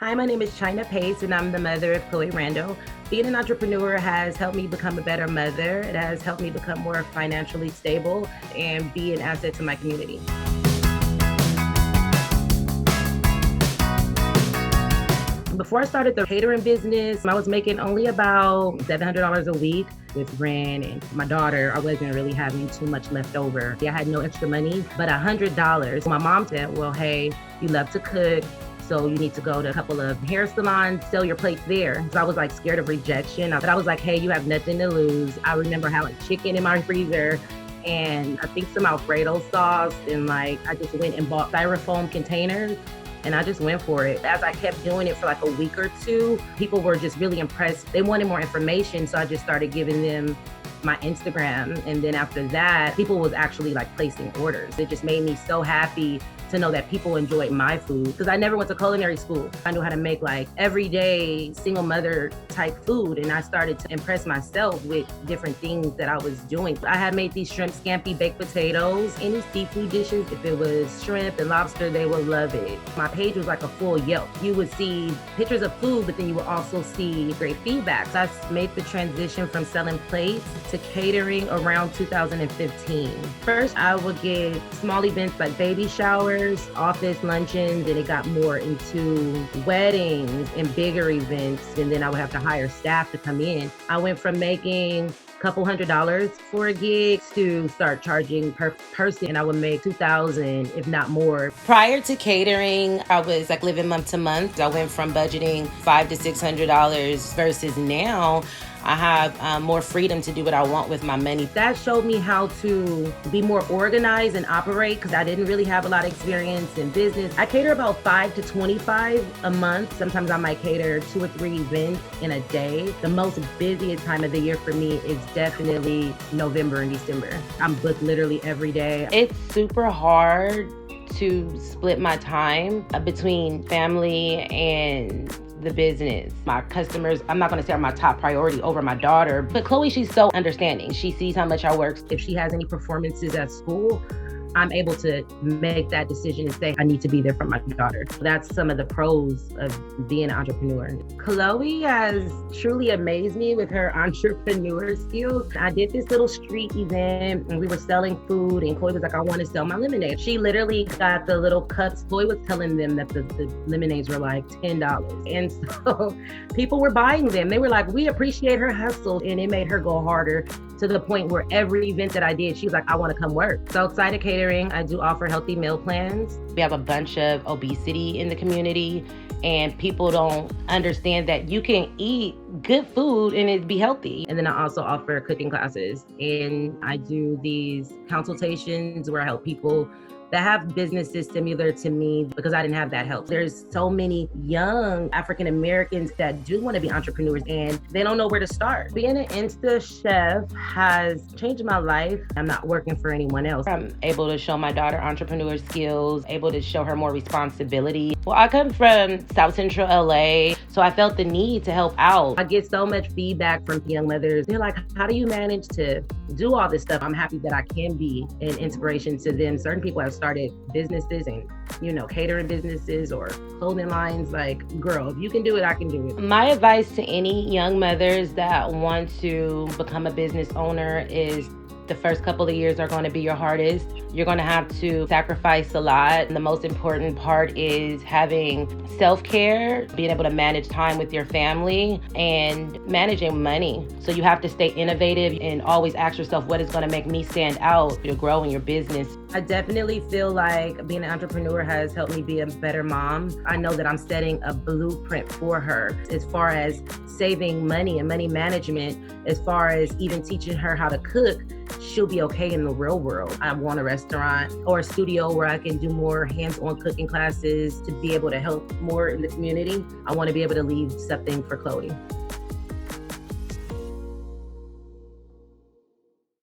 Hi, my name is Chyna Pace, and I'm the mother of Chloe Rando. Being an entrepreneur has helped me become a better mother. It has helped me become more financially stable and be an asset to my community. Before I started the catering business, I was making only about $700 a week with rent and my daughter. I wasn't really having too much left over. I had no extra money, but $100. My mom said, well, hey, you love to cook, so you need to go to a couple of hair salons, sell your plates there. So I was like scared of rejection. But I was like, hey, you have nothing to lose. I remember having chicken in my freezer and I think some Alfredo sauce. And I just went and bought styrofoam containers and I just went for it. As I kept doing it for like a week or two, people were just really impressed. They wanted more information. So I just started giving them my Instagram. And then after that, people was actually like placing orders. It just made me so happy to know that people enjoyed my food because I never went to culinary school. I knew how to make like everyday single mother type food, and I started to impress myself with different things that I was doing. I had made these shrimp scampi baked potatoes, any seafood dishes. If it was shrimp and lobster, they would love it. My page was like a full Yelp. You would see pictures of food, but then you would also see great feedback. So I made the transition from selling plates to catering around 2015. First, I would get small events like baby showers, office luncheons, and it got more into weddings and bigger events. And then I would have to hire staff to come in. I went from making a couple $100s for a gig to start charging per person. And I would make $2,000, if not more. Prior to catering, I was like living month to month. I went from budgeting $500 to $600 versus now I have more freedom to do what I want with my money. That showed me how to be more organized and operate because I didn't really have a lot of experience in business. I cater about 5 to 25 a month. Sometimes I might cater 2 or 3 events in a day. The most busiest time of the year for me is definitely November and December. I'm booked literally every day. It's super hard to split my time between family and the business. My customers, I'm not gonna say are my top priority over my daughter, but Chloe, she's so understanding. She sees how much I work. If she has any performances at school, I'm able to make that decision and say, I need to be there for my daughter. That's some of the pros of being an entrepreneur. Chloe has truly amazed me with her entrepreneur skills. I did this little street event and we were selling food and Chloe was like, I want to sell my lemonade. She literally got the little cups. Chloe was telling them that the lemonades were like $10. And so people were buying them. They were like, we appreciate her hustle. And it made her go harder to the point where every event that I did, she was like, I want to come work. So outside of catering, I do offer healthy meal plans. We have a bunch of obesity in the community and people don't understand that you can eat good food and it be healthy. And then I also offer cooking classes and I do these consultations where I help people that have businesses similar to me because I didn't have that help. There's so many young African Americans that do want to be entrepreneurs and they don't know where to start. Being an InstaChef has changed my life. I'm not working for anyone else. I'm able to show my daughter entrepreneur skills, able to show her more responsibility. Well, I come from South Central LA, so I felt the need to help out. I get so much feedback from young mothers. They're like, how do you manage to do all this stuff? I'm happy that I can be an inspiration to them. Certain people have started businesses and, catering businesses or clothing lines. Like, girl, if you can do it, I can do it. My advice to any young mothers that want to become a business owner is the first couple of years are going to be your hardest. You're going to have to sacrifice a lot. And the most important part is having self-care, being able to manage time with your family, and managing money. So you have to stay innovative and always ask yourself, what is going to make me stand out to grow in your business? I definitely feel like being an entrepreneur has helped me be a better mom. I know that I'm setting a blueprint for her as far as saving money and money management, as far as even teaching her how to cook. She'll be okay in the real world. I want a restaurant or a studio where I can do more hands-on cooking classes to be able to help more in the community. I want to be able to leave something for Chloe.